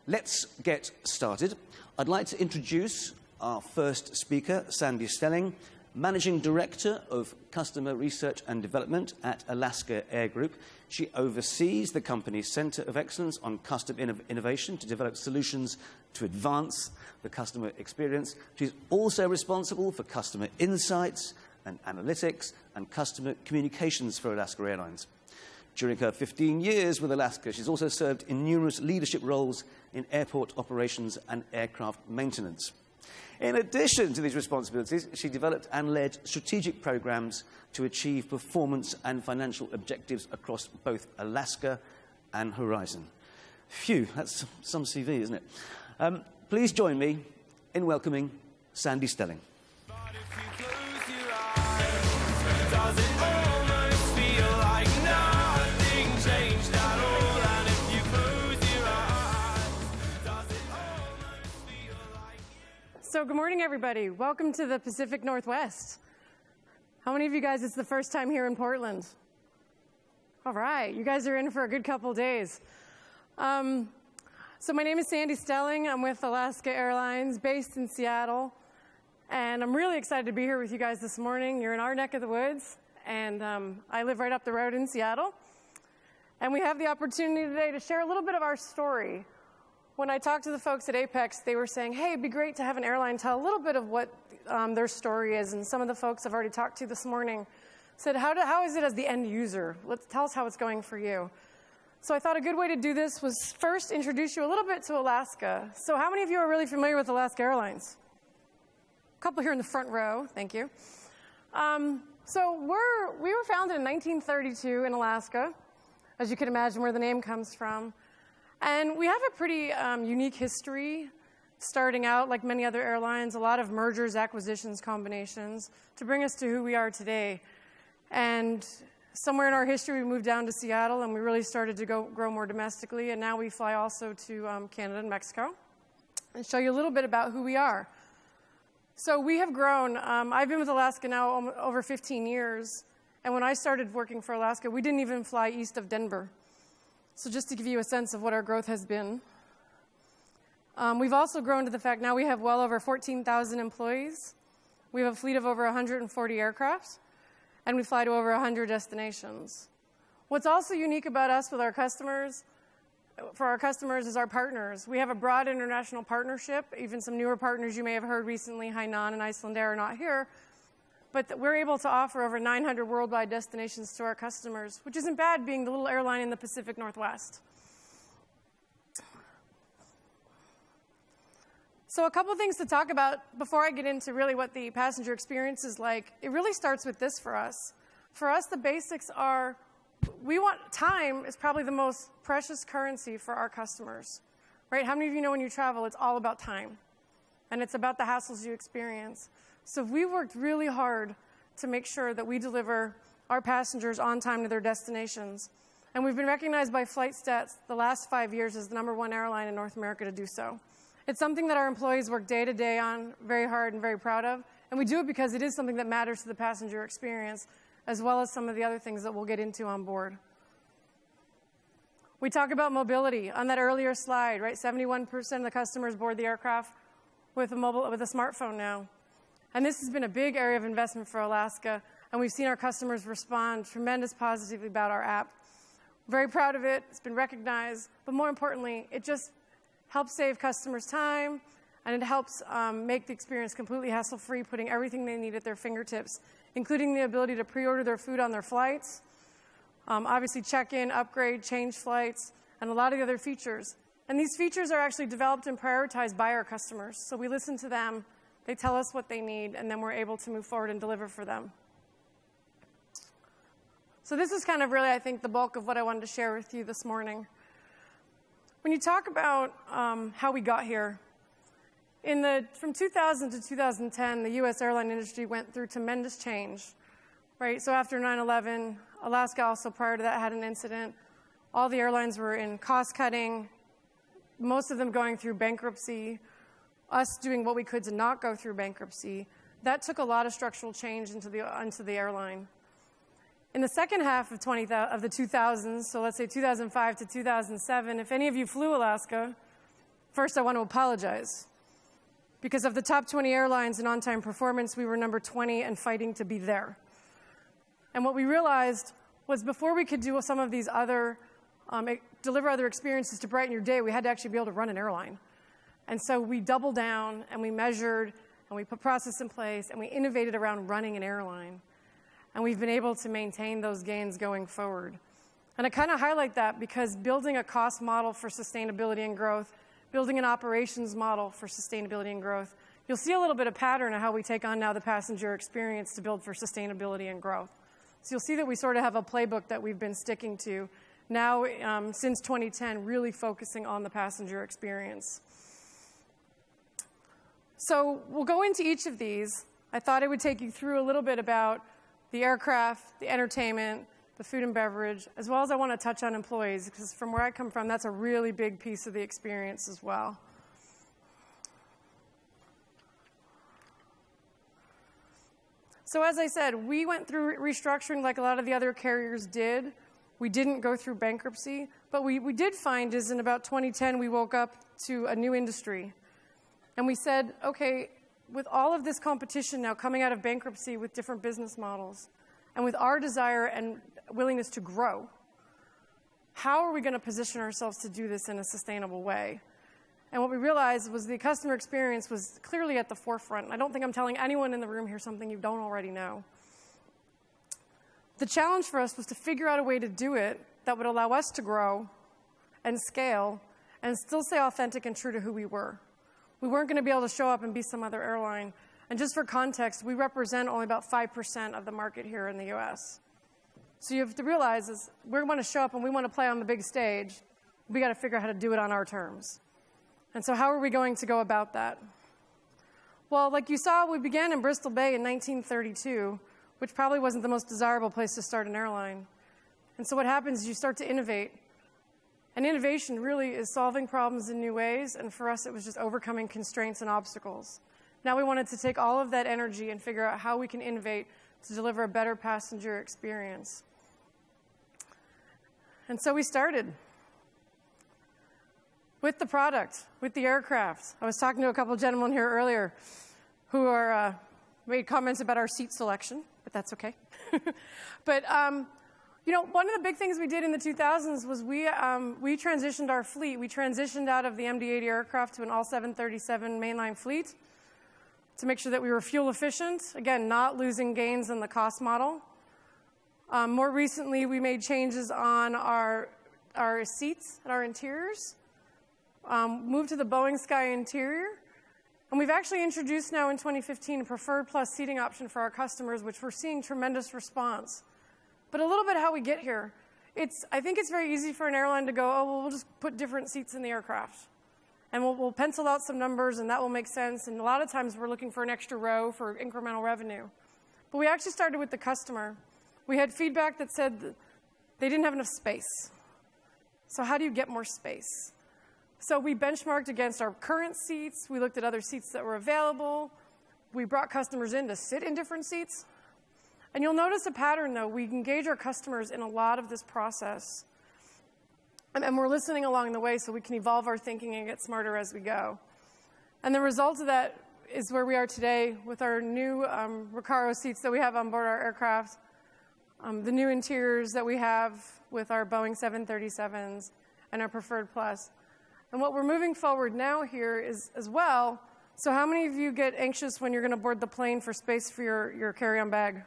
let's get started. I'd like to introduce our first speaker, Sandy Stelling, Managing Director of Customer Research and Development at Alaska Air Group. She oversees the company's Center of Excellence on Custom Innovation to develop solutions to advance the customer experience. She's also responsible for customer insights and analytics and customer communications for Alaska Airlines. During her 15 years with Alaska, she's also served in numerous leadership roles in airport operations and aircraft maintenance. In addition to these responsibilities, she developed and led strategic programs to achieve performance and financial objectives across both Alaska and Horizon. Phew, that's some CV, isn't it? Please join me in welcoming Sandy Stelling. So good morning, everybody. Welcome to the Pacific Northwest. How many of you guys, it's the first time here in Portland? All right, you guys are in for a good couple days. So my name is Sandy Stelling. I'm with Alaska Airlines, based in Seattle. And I'm really excited to be here with you guys this morning. You're in our neck of the woods, and I live right up the road in Seattle. And we have the opportunity today to share a little bit of our story. When I talked to the folks at Apex, they were saying, hey, it'd be great to have an airline tell a little bit of what their story is. And some of the folks I've already talked to this morning said, how is it as the end user? Tell us how it's going for you. So I thought a good way to do this was first introduce you a little bit to Alaska. So how many of you are really familiar with Alaska Airlines? A couple here in the front row, thank you. So we were founded in 1932 in Alaska, as you can imagine where the name comes from. And we have a pretty unique history, starting out like many other airlines, a lot of mergers, acquisitions, combinations, to bring us to who we are today. And somewhere in our history, we moved down to Seattle, and we really started to grow more domestically. And now we fly also to Canada and Mexico, and show you a little bit about who we are. So we have grown. I've been with Alaska now over 15 years. And when I started working for Alaska, we didn't even fly east of Denver. So just to give you a sense of what our growth has been. We've also grown to the fact now we have well over 14,000 employees. We have a fleet of over 140 aircraft, and we fly to over 100 destinations. What's also unique about us with our customers, for our customers, is our partners. We have a broad international partnership. Even some newer partners you may have heard recently, Hainan and Icelandair, are not here. But we're able to offer over 900 worldwide destinations to our customers, which isn't bad being the little airline in the Pacific Northwest. So a couple things to talk about before I get into really what the passenger experience is like. It really starts with this for us. For us, the basics are, time is probably the most precious currency for our customers, right? How many of you know when you travel, it's all about time, and it's about the hassles you experience. So we worked really hard to make sure that we deliver our passengers on time to their destinations. And we've been recognized by Flight Stats the last 5 years as the #1 airline in North America to do so. It's something that our employees work day to day on, very hard and very proud of. And we do it because it is something that matters to the passenger experience, as well as some of the other things that we'll get into on board. We talk about mobility. On that earlier slide, right, 71% of the customers board the aircraft with a smartphone now. And this has been a big area of investment for Alaska, and we've seen our customers respond tremendously positively about our app. Very proud of it. It's been recognized. But more importantly, it just helps save customers time, and it helps make the experience completely hassle-free, putting everything they need at their fingertips, including the ability to pre-order their food on their flights, obviously check-in, upgrade, change flights, and a lot of the other features. And these features are actually developed and prioritized by our customers. So we listen to them. They tell us what they need, and then we're able to move forward and deliver for them. So this is kind of really, I think, the bulk of what I wanted to share with you this morning. When you talk about how we got here, from 2000 to 2010, the U.S. airline industry went through tremendous change, right? So after 9/11, Alaska also prior to that had an incident. All the airlines were in cost cutting, most of them going through bankruptcy, us doing what we could to not go through bankruptcy. That took a lot of structural change into the airline. In the second half of the 2000s, so let's say 2005 to 2007, if any of you flew Alaska, First, I want to apologize. Because of the top 20 airlines in on-time performance, we were number 20 and fighting to be there. And what we realized was before we could do some of these other, deliver other experiences to brighten your day, we had to actually be able to run an airline. And so we doubled down, and we measured, and we put process in place, and we innovated around running an airline. And we've been able to maintain those gains going forward. And I kind of highlight that because building a cost model for sustainability and growth, building an operations model for sustainability and growth, you'll see a little bit of pattern of how we take on now the passenger experience to build for sustainability and growth. So you'll see that we sort of have a playbook that we've been sticking to now since 2010, really focusing on the passenger experience. So we'll go into each of these. I thought I would take you through a little bit about the aircraft, the entertainment, the food and beverage, as well as I want to touch on employees, because from where I come from, that's a really big piece of the experience as well. So as I said, we went through restructuring like a lot of the other carriers did. We didn't go through bankruptcy, but we did find is in about 2010, we woke up to a new industry. And we said, okay, with all of this competition now coming out of bankruptcy with different business models, and with our desire and willingness to grow, how are we going to position ourselves to do this in a sustainable way? And what we realized was the customer experience was clearly at the forefront. I don't think I'm telling anyone in the room here something you don't already know. The challenge for us was to figure out a way to do it that would allow us to grow and scale and still stay authentic and true to who we were. We weren't going to be able to show up and be some other airline. And just for context, we represent only about 5% of the market here in the US. So you have to realize is we want to show up and we want to play on the big stage. We got to figure out how to do it on our terms. And so how are we going to go about that? Well, like you saw, we began in Bristol Bay in 1932, which probably wasn't the most desirable place to start an airline. And so what happens is you start to innovate. And innovation really is solving problems in new ways, and for us it was just overcoming constraints and obstacles. Now we wanted to take all of that energy and figure out how we can innovate to deliver a better passenger experience. And so we started with the product, with the aircraft. I was talking to a couple of gentlemen here earlier who made comments about our seat selection, but that's okay. But one of the big things we did in the 2000s was we transitioned our fleet. We transitioned out of the MD-80 aircraft to an all 737 mainline fleet to make sure that we were fuel efficient, again, not losing gains in the cost model. More recently, we made changes on our seats and our interiors, moved to the Boeing Sky Interior, and we've actually introduced now in 2015 a Preferred Plus seating option for our customers, which we're seeing tremendous response. But a little bit how we get here. I think it's very easy for an airline to go, oh, well, we'll just put different seats in the aircraft. And we'll pencil out some numbers, and that will make sense. And a lot of times we're looking for an extra row for incremental revenue. But we actually started with the customer. We had feedback that said that they didn't have enough space. So how do you get more space? So we benchmarked against our current seats. We looked at other seats that were available. We brought customers in to sit in different seats. And you'll notice a pattern, though. We engage our customers in a lot of this process. And we're listening along the way so we can evolve our thinking and get smarter as we go. And the result of that is where we are today with our new Recaro seats that we have on board our aircraft, the new interiors that we have with our Boeing 737s and our Preferred Plus. And what we're moving forward now here is as well, so how many of you get anxious when you're going to board the plane for space for your carry-on bag?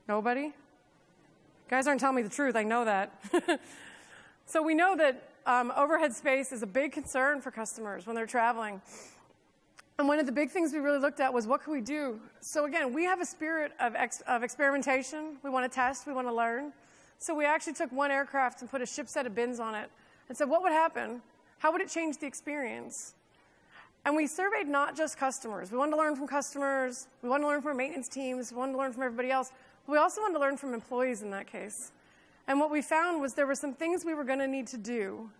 Nobody? You guys aren't telling me the truth, I know that. So we know that overhead space is a big concern for customers when they're traveling. And one of the big things we really looked at was what can we do? So again, we have a spirit of experimentation. We want to test, we want to learn. So we actually took one aircraft and put a ship set of bins on it and said, what would happen? How would it change the experience? And we surveyed not just customers. We wanted to learn from customers. We wanted to learn from our maintenance teams. We wanted to learn from everybody else. We also wanted to learn from employees in that case. And what we found was there were some things we were going to need to do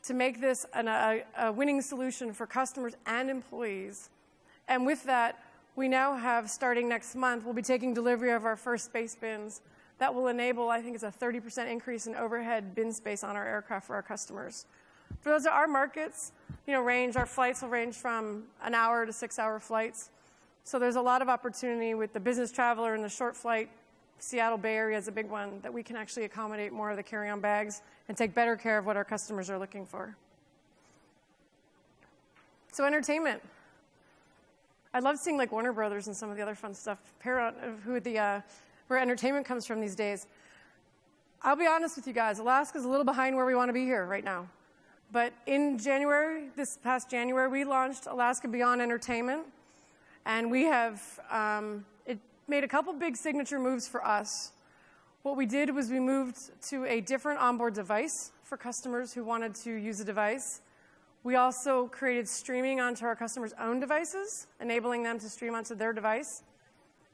to make this a winning solution for customers and employees. And with that, we now have, starting next month, we'll be taking delivery of our first space bins. That will enable, I think it's a 30% increase in overhead bin space on our aircraft for our customers. For those our markets, our flights will range from an hour to 6-hour flights. So there's a lot of opportunity with the business traveler and the short flight. Seattle Bay Area is a big one that we can actually accommodate more of the carry-on bags and take better care of what our customers are looking for. So entertainment. I love seeing like Warner Brothers and some of the other fun stuff, where entertainment comes from these days. I'll be honest with you guys, Alaska's a little behind where we want to be here right now. But in January, this past January, we launched Alaska Beyond Entertainment, and we have it made a couple big signature moves for us. What we did was we moved to a different onboard device for customers who wanted to use a device. We also created streaming onto our customers' own devices, enabling them to stream onto their device.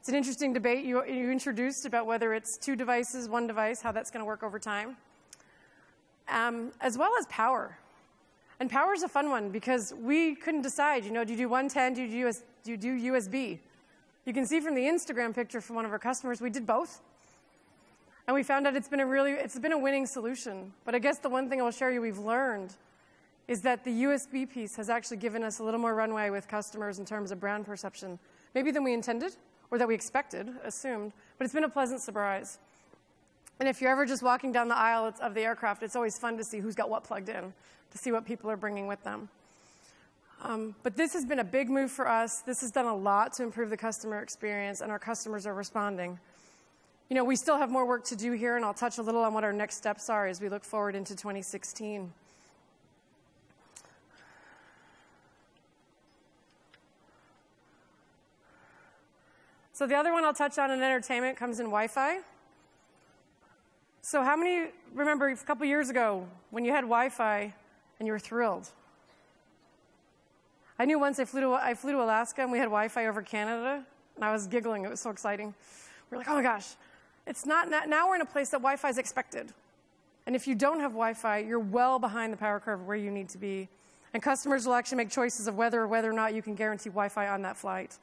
It's an interesting debate you introduced about whether it's 2 devices, 1 device, how that's going to work over time, as well as power. And power is a fun one because we couldn't decide, do you do 110, do you do USB? You can see from the Instagram picture from one of our customers, we did both. And we found out it's been a winning solution. But I guess the one thing I'll share you we've learned is that the USB piece has actually given us a little more runway with customers in terms of brand perception, maybe than we intended or that we expected, assumed, but it's been a pleasant surprise. And if you're ever just walking down the aisle of the aircraft, it's always fun to see who's got what plugged in, to see what people are bringing with them. But this has been a big move for us. This has done a lot to improve the customer experience, and our customers are responding. We still have more work to do here, and I'll touch a little on what our next steps are as we look forward into 2016. So the other one I'll touch on in entertainment comes in Wi-Fi. So how many remember a couple years ago when you had Wi-Fi and you were thrilled? I knew once I flew to Alaska and we had Wi-Fi over Canada, and I was giggling. It was so exciting. We're like, oh my gosh, it's not now we're in a place that Wi-Fi is expected. And if you don't have Wi-Fi, you're well behind the power curve where you need to be. And customers will actually make choices of whether or not you can guarantee Wi-Fi on that flight.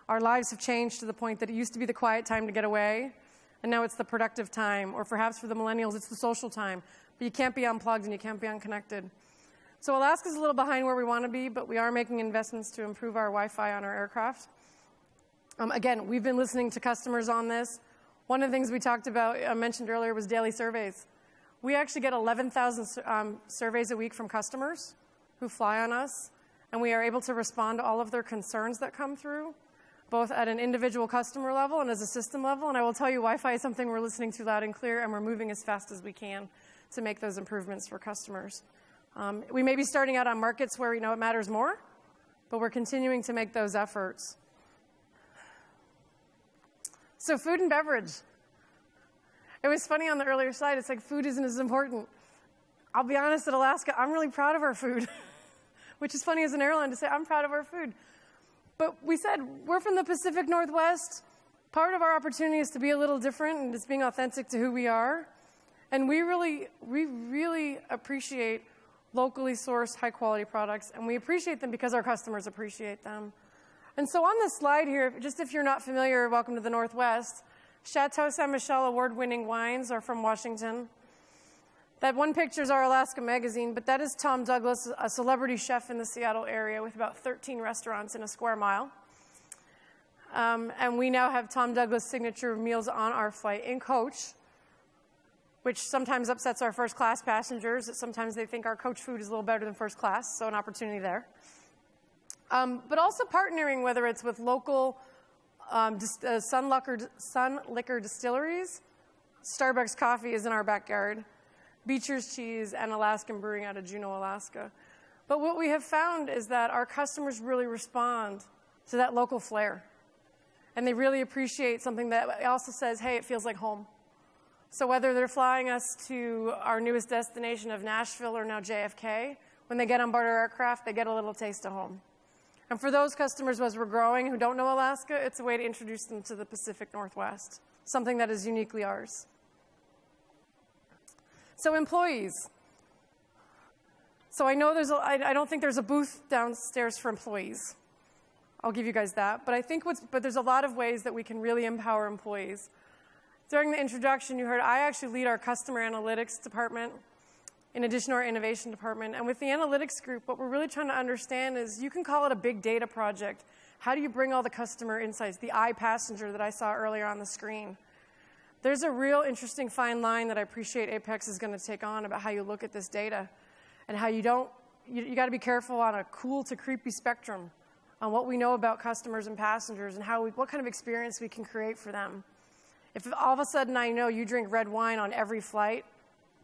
Our lives have changed to the point that it used to be the quiet time to get away, and now it's the productive time, or perhaps for the millennials, it's the social time. But you can't be unplugged and you can't be unconnected. So Alaska's a little behind where we want to be, but we are making investments to improve our Wi-Fi on our aircraft. Again, we've been listening to customers on this. One of the things we talked about, I mentioned earlier, was daily surveys. We actually get 11,000 surveys a week from customers who fly on us, and we are able to respond to all of their concerns that come through, both at an individual customer level and as a system level. And I will tell you, Wi-Fi is something we're listening to loud and clear, and we're moving as fast as we can to make those improvements for customers. We may be starting out on markets where it matters more, but we're continuing to make those efforts. So food and beverage. It was funny on the earlier slide, it's like food isn't as important. I'll be honest, at Alaska, I'm really proud of our food, which is funny as an airline to say, I'm proud of our food. But we said, we're from the Pacific Northwest. Part of our opportunity is to be a little different and just being authentic to who we are. And we really appreciate locally sourced, high-quality products, and we appreciate them because our customers appreciate them. And so on this slide here, just if you're not familiar, welcome to the Northwest, Chateau Ste. Michelle award-winning wines are from Washington. That one picture is our Alaska magazine, but that is Tom Douglas, a celebrity chef in the Seattle area with about 13 restaurants in a square mile. And we now have Tom Douglas signature meals on our flight in coach, which sometimes upsets our first class passengers. Sometimes they think our coach food is a little better than first class, so an opportunity there. But also partnering, whether it's with local Sun Liquor distilleries. Starbucks coffee is in our backyard. Beecher's Cheese and Alaskan Brewing out of Juneau, Alaska. But what we have found is that our customers really respond to that local flair. And they really appreciate something that also says, hey, it feels like home. So whether they're flying us to our newest destination of Nashville or now JFK, when they get on board our aircraft, they get a little taste of home. And for those customers, as we're growing, who don't know Alaska, it's a way to introduce them to the Pacific Northwest, something that is uniquely ours. So employees. So I know I don't think there's a booth downstairs for employees. I'll give you guys that. But there's a lot of ways that we can really empower employees. During the introduction, you heard I actually lead our customer analytics department. in addition to our innovation department. And with the analytics group, what we're really trying to understand is, you can call it a big data project. How do you bring all the customer insights, the iPassenger that I saw earlier on the screen? There's a real interesting fine line that I appreciate Apex is going to take on about how you look at this data and how you got to be careful on a cool to creepy spectrum on what we know about customers and passengers and what kind of experience we can create for them. If all of a sudden I know you drink red wine on every flight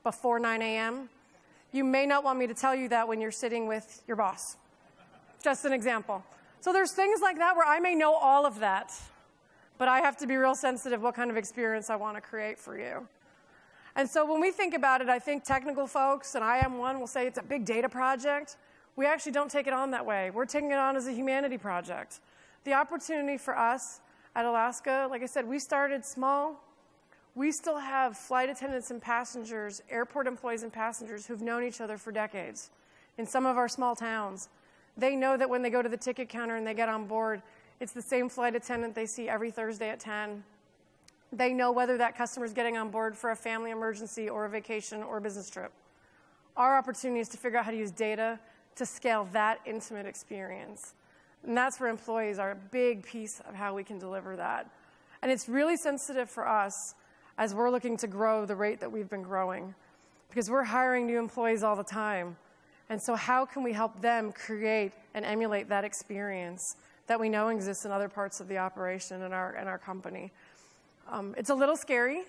before 9 a.m., you may not want me to tell you that when you're sitting with your boss. Just an example. So there's things like that where I may know all of that, but I have to be real sensitive what kind of experience I want to create for you. And so when we think about it, I think technical folks, and I am one, will say it's a big data project. We actually don't take it on that way. We're taking it on as a humanity project. The opportunity for us at Alaska, like I said, we started small. We still have flight attendants and passengers, airport employees and passengers who've known each other for decades in some of our small towns. They know that when they go to the ticket counter and they get on board, it's the same flight attendant they see every Thursday at 10. They know whether that customer is getting on board for a family emergency or a vacation or a business trip. Our opportunity is to figure out how to use data to scale that intimate experience. And that's where employees are a big piece of how we can deliver that. And it's really sensitive for us as we're looking to grow the rate that we've been growing, because we're hiring new employees all the time. And so how can we help them create and emulate that experience that we know exists in other parts of the operation in our company? It's a little scary,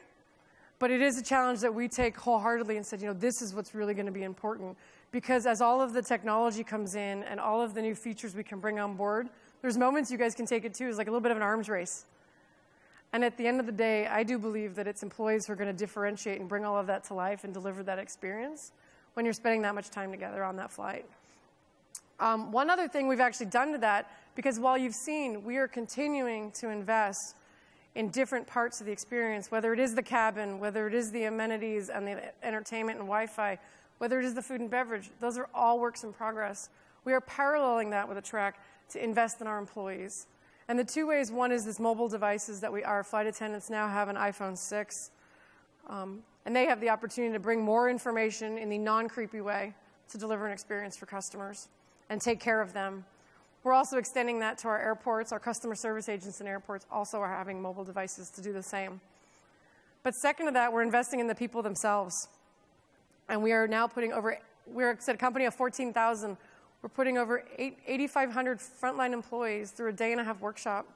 but it is a challenge that we take wholeheartedly and said, this is what's really going to be important. Because as all of the technology comes in and all of the new features we can bring on board, there's moments you guys can take it to as like a little bit of an arms race. And at the end of the day, I do believe that it's employees who are going to differentiate and bring all of that to life and deliver that experience when you're spending that much time together on that flight. One other thing we've actually done to that, because while you've seen, we are continuing to invest in different parts of the experience, whether it is the cabin, whether it is the amenities and the entertainment and Wi-Fi, whether it is the food and beverage, those are all works in progress. We are paralleling that with a track to invest in our employees. And the two ways, one is this mobile devices that our flight attendants now have an iPhone 6. And they have the opportunity to bring more information in the non-creepy way to deliver an experience for customers and take care of them. We're also extending that to our airports. Our customer service agents in airports also are having mobile devices to do the same. But second to that, we're investing in the people themselves. And we are now we're a company of 14,000. We're putting over 8,500 frontline employees through a day-and-a-half workshop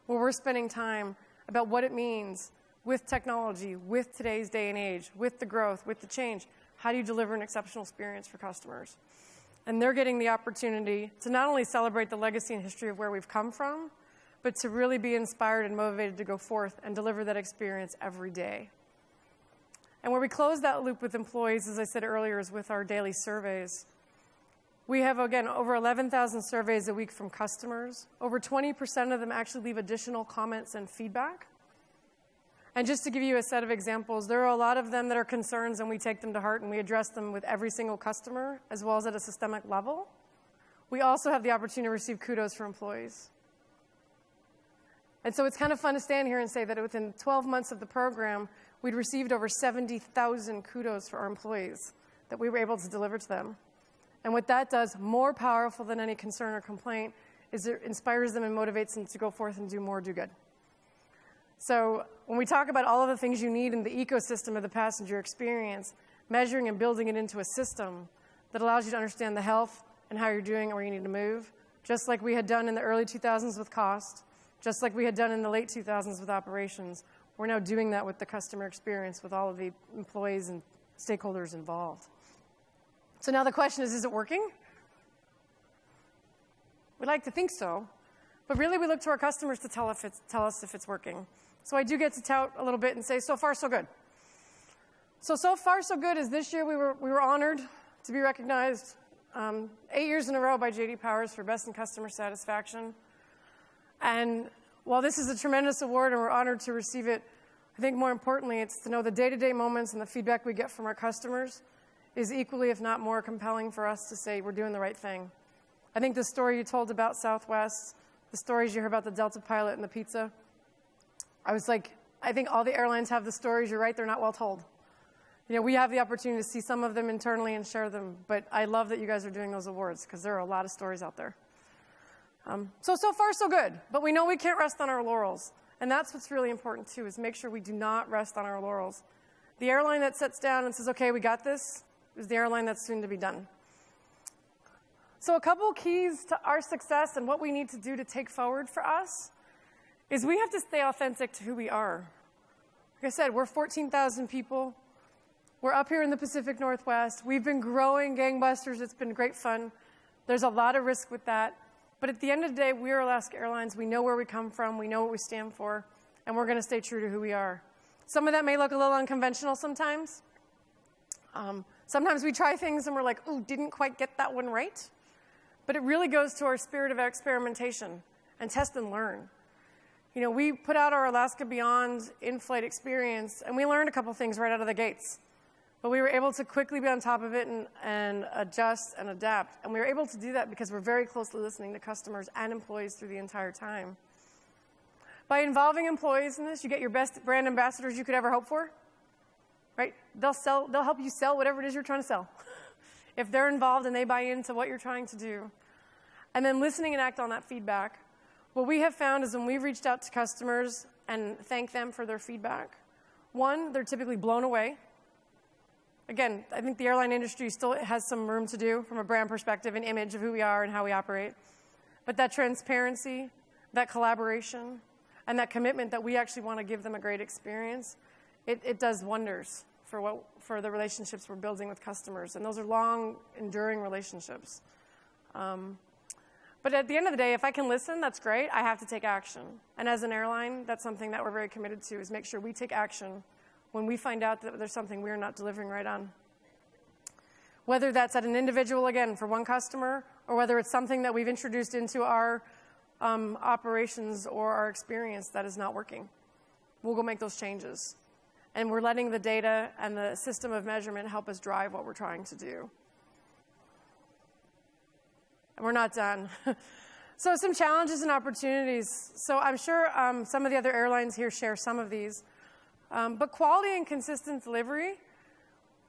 where we're spending time about what it means with technology, with today's day and age, with the growth, with the change. How do you deliver an exceptional experience for customers? And they're getting the opportunity to not only celebrate the legacy and history of where we've come from, but to really be inspired and motivated to go forth and deliver that experience every day. And where we close that loop with employees, as I said earlier, is with our daily surveys. We have, again, over 11,000 surveys a week from customers. Over 20% of them actually leave additional comments and feedback. And just to give you a set of examples, there are a lot of them that are concerns, and we take them to heart, and we address them with every single customer, as well as at a systemic level. We also have the opportunity to receive kudos for employees. And so it's kind of fun to stand here and say that within 12 months of the program, we'd received over 70,000 kudos for our employees that we were able to deliver to them. And what that does, more powerful than any concern or complaint, is it inspires them and motivates them to go forth and do more, do good. So when we talk about all of the things you need in the ecosystem of the passenger experience, measuring and building it into a system that allows you to understand the health and how you're doing and where you need to move, just like we had done in the early 2000s with cost, just like we had done in the late 2000s with operations, we're now doing that with the customer experience with all of the employees and stakeholders involved. So now the question is it working? We'd like to think so, but really we look to our customers to tell us if it's working. So I do get to tout a little bit and say, so far, so good. So far, so good is this year we were honored to be recognized 8 years in a row by J.D. Powers for Best in Customer Satisfaction. And while this is a tremendous award and we're honored to receive it, I think more importantly, it's to know the day-to-day moments and the feedback we get from our customers is equally, if not more, compelling for us to say we're doing the right thing. I think the story you told about Southwest, the stories you heard about the Delta pilot and the pizza, I was like, I think all the airlines have the stories. You're right, they're not well told. We have the opportunity to see some of them internally and share them, but I love that you guys are doing those awards because there are a lot of stories out there. So far, so good, but we know we can't rest on our laurels, and that's what's really important too, is make sure we do not rest on our laurels. The airline that sits down and says, okay, we got this, is the airline that's soon to be done. So a couple keys to our success and what we need to do to take forward for us is we have to stay authentic to who we are. Like I said, we're 14,000 people. We're up here in the Pacific Northwest. We've been growing gangbusters. It's been great fun. There's a lot of risk with that. But at the end of the day, we're Alaska Airlines. We know where we come from. We know what we stand for. And we're going to stay true to who we are. Some of that may look a little unconventional sometimes. Sometimes we try things and we're like, ooh, didn't quite get that one right. But it really goes to our spirit of experimentation and test and learn. We put out our Alaska Beyond in-flight experience, and we learned a couple things right out of the gates. But we were able to quickly be on top of it and adjust and adapt. And we were able to do that because we're very closely listening to customers and employees through the entire time. By involving employees in this, you get your best brand ambassadors you could ever hope for. Right? They'll help you sell whatever it is you're trying to sell. If they're involved and they buy into what you're trying to do. And then listening and act on that feedback. What we have found is when we've reached out to customers and thanked them for their feedback, one, they're typically blown away. Again, I think the airline industry still has some room to do from a brand perspective, an image of who we are and how we operate. But that transparency, that collaboration, and that commitment that we actually want to give them a great experience, it does wonders for the relationships we're building with customers. And those are long, enduring relationships. But at the end of the day, if I can listen, that's great. I have to take action. And as an airline, that's something that we're very committed to, is make sure we take action when we find out that there's something we're not delivering right on. Whether that's at an individual, again, for one customer, or whether it's something that we've introduced into our operations or our experience that is not working. We'll go make those changes. And we're letting the data and the system of measurement help us drive what we're trying to do. And we're not done. So some challenges and opportunities. So I'm sure some of the other airlines here share some of these. But quality and consistent delivery,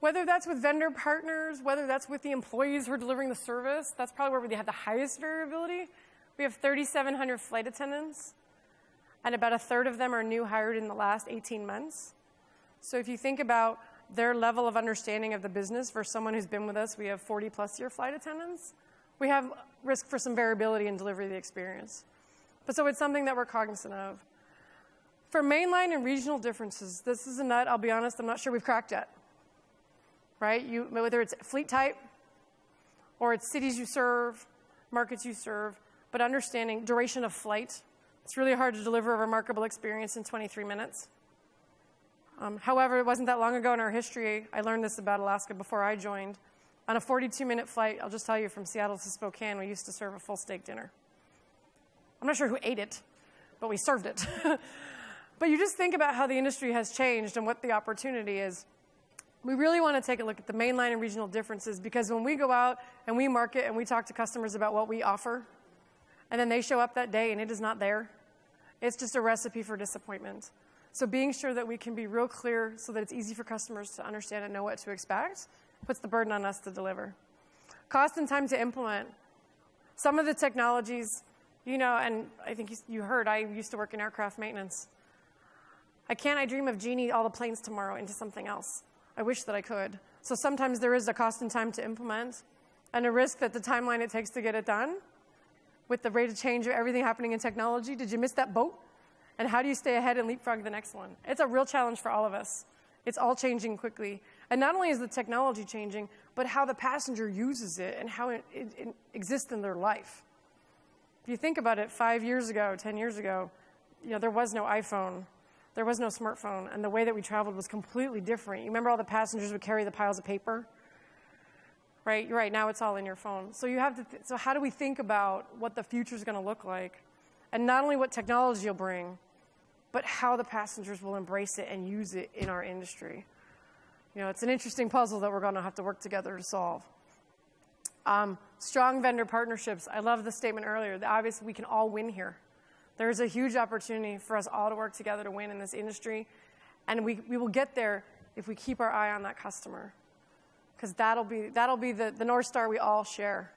whether that's with vendor partners, whether that's with the employees who are delivering the service, that's probably where we have the highest variability. We have 3,700 flight attendants, and about a third of them are new hired in the last 18 months. So if you think about their level of understanding of the business for someone who's been with us, we have 40-plus year flight attendants. We have risk for some variability in delivery of the experience. But so it's something that we're cognizant of. For mainline and regional differences, this is a nut, I'll be honest, I'm not sure we've cracked yet. Right? Whether it's fleet type, or it's cities you serve, markets you serve, but understanding duration of flight. It's really hard to deliver a remarkable experience in 23 minutes. However, it wasn't that long ago in our history, I learned this about Alaska before I joined. On a 42-minute flight, I'll just tell you, from Seattle to Spokane, we used to serve a full steak dinner. I'm not sure who ate it, but we served it. But you just think about how the industry has changed and what the opportunity is. We really want to take a look at the mainline and regional differences, because when we go out and we market and we talk to customers about what we offer, and then they show up that day and it is not there, it's just a recipe for disappointment. So being sure that we can be real clear so that it's easy for customers to understand and know what to expect puts the burden on us to deliver. Cost and time to implement. Some of the technologies, and I think you heard, I used to work in aircraft maintenance. I dream of genie all the planes tomorrow into something else. I wish that I could. So sometimes there is a cost and time to implement, and a risk that the timeline it takes to get it done, with the rate of change of everything happening in technology, did you miss that boat? And how do you stay ahead and leapfrog the next one? It's a real challenge for all of us. It's all changing quickly. And not only is the technology changing, but how the passenger uses it and how it exists in their life. If you think about it, 5 years ago, 10 years ago, there was no iPhone. There was no smartphone, and the way that we traveled was completely different. You remember all the passengers would carry the piles of paper? Right? You're right, now it's all in your phone. So so how do we think about what the future is going to look like? And not only what technology will bring, but how the passengers will embrace it and use it in our industry. It's an interesting puzzle that we're going to have to work together to solve. Strong vendor partnerships. I love the statement earlier that obviously we can all win here. There is a huge opportunity for us all to work together to win in this industry, and we will get there if we keep our eye on that customer, because that'll be the North Star we all share.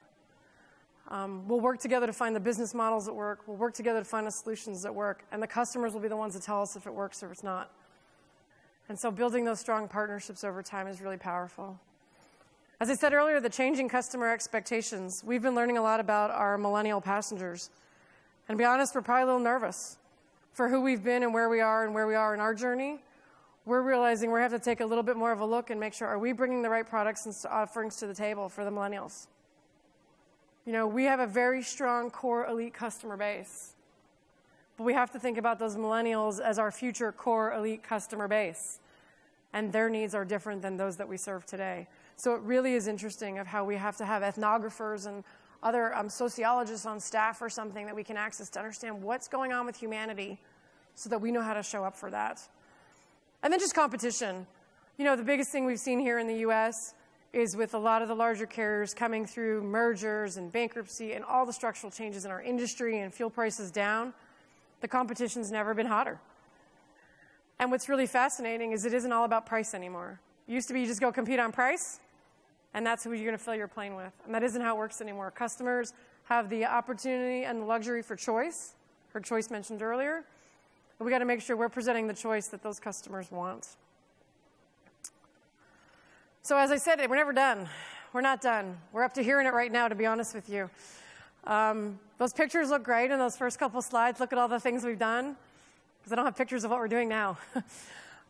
We'll work together to find the business models that work. We'll work together to find the solutions that work. And the customers will be the ones that tell us if it works or if it's not. And so building those strong partnerships over time is really powerful. As I said earlier, the changing customer expectations. We've been learning a lot about our millennial passengers. And to be honest, we're probably a little nervous for who we've been and where we are in our journey. We're realizing we have to take a little bit more of a look and make sure, are we bringing the right products and offerings to the table for the millennials? You know, we have a very strong core elite customer base. But we have to think about those millennials as our future core elite customer base. And their needs are different than those that we serve today. So it really is interesting of how we have to have ethnographers and other sociologists on staff or something that we can access to understand what's going on with humanity so that we know how to show up for that. And then just competition. You know, the biggest thing we've seen here in the U.S. is with a lot of the larger carriers coming through mergers and bankruptcy and all the structural changes in our industry and fuel prices down, the competition's never been hotter. And what's really fascinating is it isn't all about price anymore. It used to be you just go compete on price, and that's who you're going to fill your plane with. And that isn't how it works anymore. Customers have the opportunity and the luxury for choice. Heard choice mentioned earlier. But we got to make sure we're presenting the choice that those customers want. So as I said, we're never done. We're not done. We're up to hearing it right now, to be honest with you. Those pictures look great in those first couple slides. Look at all the things we've done, because I don't have pictures of what we're doing now.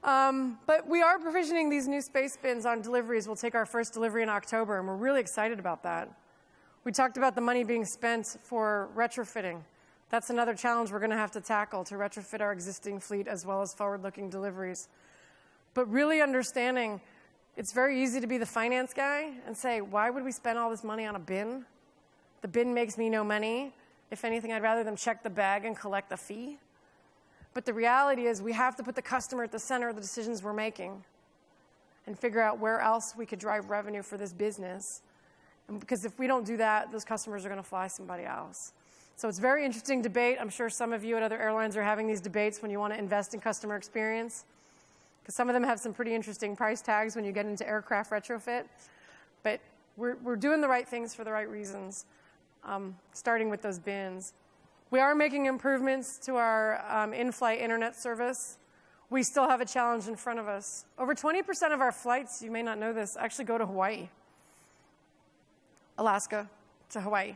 But we are provisioning these new space bins on deliveries. We'll take our first delivery in October, and we're really excited about that. We talked about the money being spent for retrofitting. That's another challenge we're going to have to tackle, to retrofit our existing fleet as well as forward-looking deliveries. But really understanding, it's very easy to be the finance guy and say, why would we spend all this money on a bin? The bin makes me no money. If anything, I'd rather them check the bag and collect the fee. But the reality is we have to put the customer at the center of the decisions we're making and figure out where else we could drive revenue for this business. And because if we don't do that, those customers are going to fly somebody else. So it's a very interesting debate. I'm sure some of you at other airlines are having these debates when you want to invest in customer experience, because some of them have some pretty interesting price tags when you get into aircraft retrofit. But we're doing the right things for the right reasons, starting with those bins. We are making improvements to our in-flight internet service. We still have a challenge in front of us. Over 20% of our flights, you may not know this, actually go to Hawaii, Alaska to Hawaii.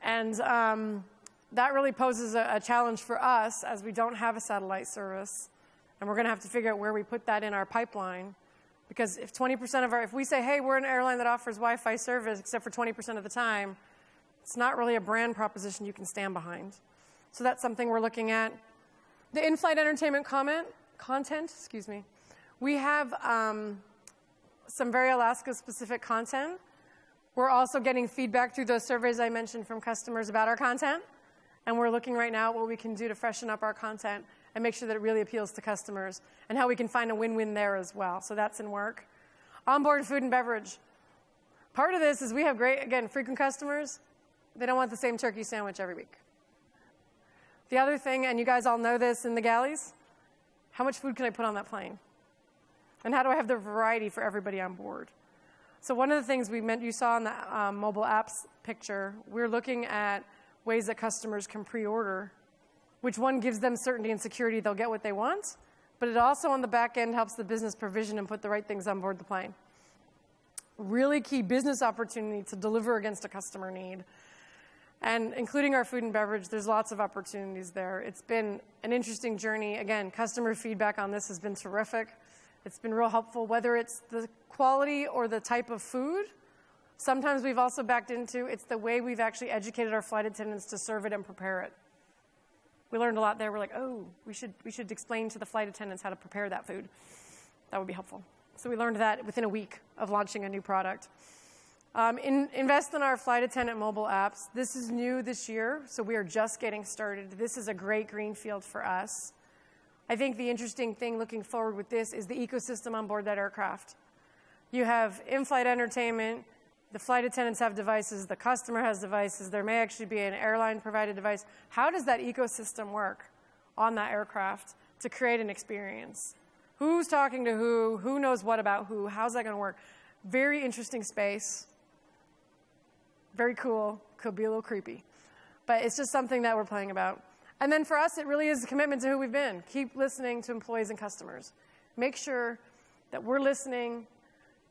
And that really poses a challenge for us as we don't have a satellite service. And we're going to have to figure out where we put that in our pipeline. Because if 20% of if we say, hey, we're an airline that offers Wi-Fi service except for 20% of the time, it's not really a brand proposition you can stand behind. So that's something we're looking at. The in-flight entertainment content, we have some very Alaska-specific content. We're also getting feedback through those surveys I mentioned from customers about our content. And we're looking right now at what we can do to freshen up our content and make sure that it really appeals to customers and how we can find a win-win there as well. So that's in work. Onboard food and beverage. Part of this is we have great, again, frequent customers. They don't want the same turkey sandwich every week. The other thing, and you guys all know this in the galleys, how much food can I put on that plane? And how do I have the variety for everybody on board? So one of the things you saw in the mobile apps picture, we're looking at ways that customers can pre-order, which one gives them certainty and security they'll get what they want, but it also on the back end helps the business provision and put the right things on board the plane. Really key business opportunity to deliver against a customer need. And including our food and beverage, there's lots of opportunities there. It's been an interesting journey. Again, customer feedback on this has been terrific. It's been real helpful, whether it's the quality or the type of food. Sometimes we've also backed into it's the way we've actually educated our flight attendants to serve it and prepare it. We learned a lot there. We're like, oh, we should explain to the flight attendants how to prepare that food. That would be helpful. So we learned that within a week of launching a new product. Invest in our flight attendant mobile apps. This is new this year, so we are just getting started. This is a great greenfield for us. I think the interesting thing looking forward with this is the ecosystem on board that aircraft. You have in-flight entertainment, the flight attendants have devices, the customer has devices, there may actually be an airline-provided device. How does that ecosystem work on that aircraft to create an experience? Who's talking to who? Who knows what about who? How's that going to work? Very interesting space. Very cool. Could be a little creepy. But it's just something that we're playing about. And then for us, it really is a commitment to who we've been. Keep listening to employees and customers. Make sure that we're listening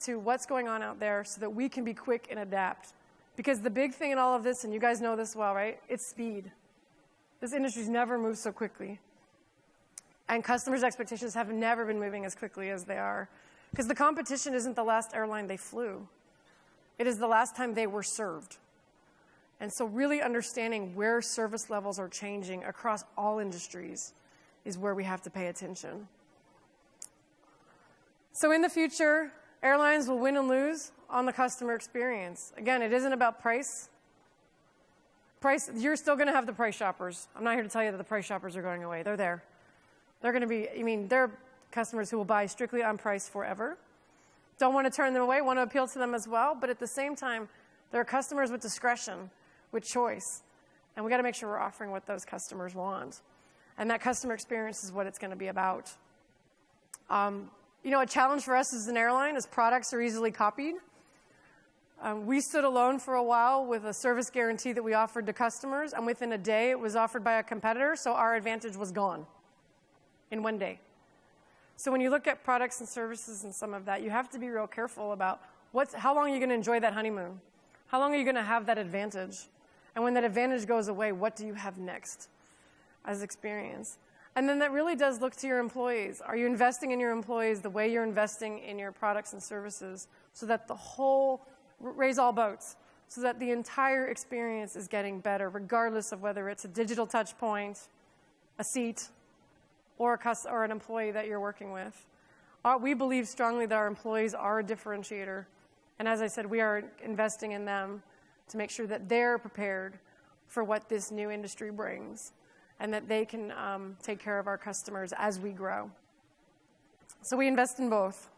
to what's going on out there so that we can be quick and adapt. Because the big thing in all of this, and you guys know this well, right? It's speed. This industry's never moved so quickly. And customers' expectations have never been moving as quickly as they are. Because the competition isn't the last airline they flew. It is the last time they were served. And so really understanding where service levels are changing across all industries is where we have to pay attention. So in the future, airlines will win and lose on the customer experience. Again, it isn't about price. You're still going to have the price shoppers. I'm not here to tell you that the price shoppers are going away. They're there. They're going to be, they're customers who will buy strictly on price forever. Don't want to turn them away, want to appeal to them as well. But at the same time, there are customers with discretion, with choice. And we got to make sure we're offering what those customers want. And that customer experience is what it's going to be about. A challenge for us as an airline is products are easily copied. We stood alone for a while with a service guarantee that we offered to customers, and within a day it was offered by a competitor, so our advantage was gone in one day. So when you look at products and services and some of that, you have to be real careful about how long are you going to enjoy that honeymoon? How long are you going to have that advantage? And when that advantage goes away, what do you have next as experience? And then that really does look to your employees. Are you investing in your employees the way you're investing in your products and services so that raise all boats, so that the entire experience is getting better, regardless of whether it's a digital touch point, a seat, or an employee that you're working with. We believe strongly that our employees are a differentiator. And as I said, we are investing in them to make sure that they're prepared for what this new industry brings and that they can take care of our customers as we grow. So we invest in both.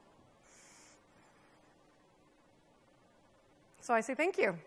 So I say thank you.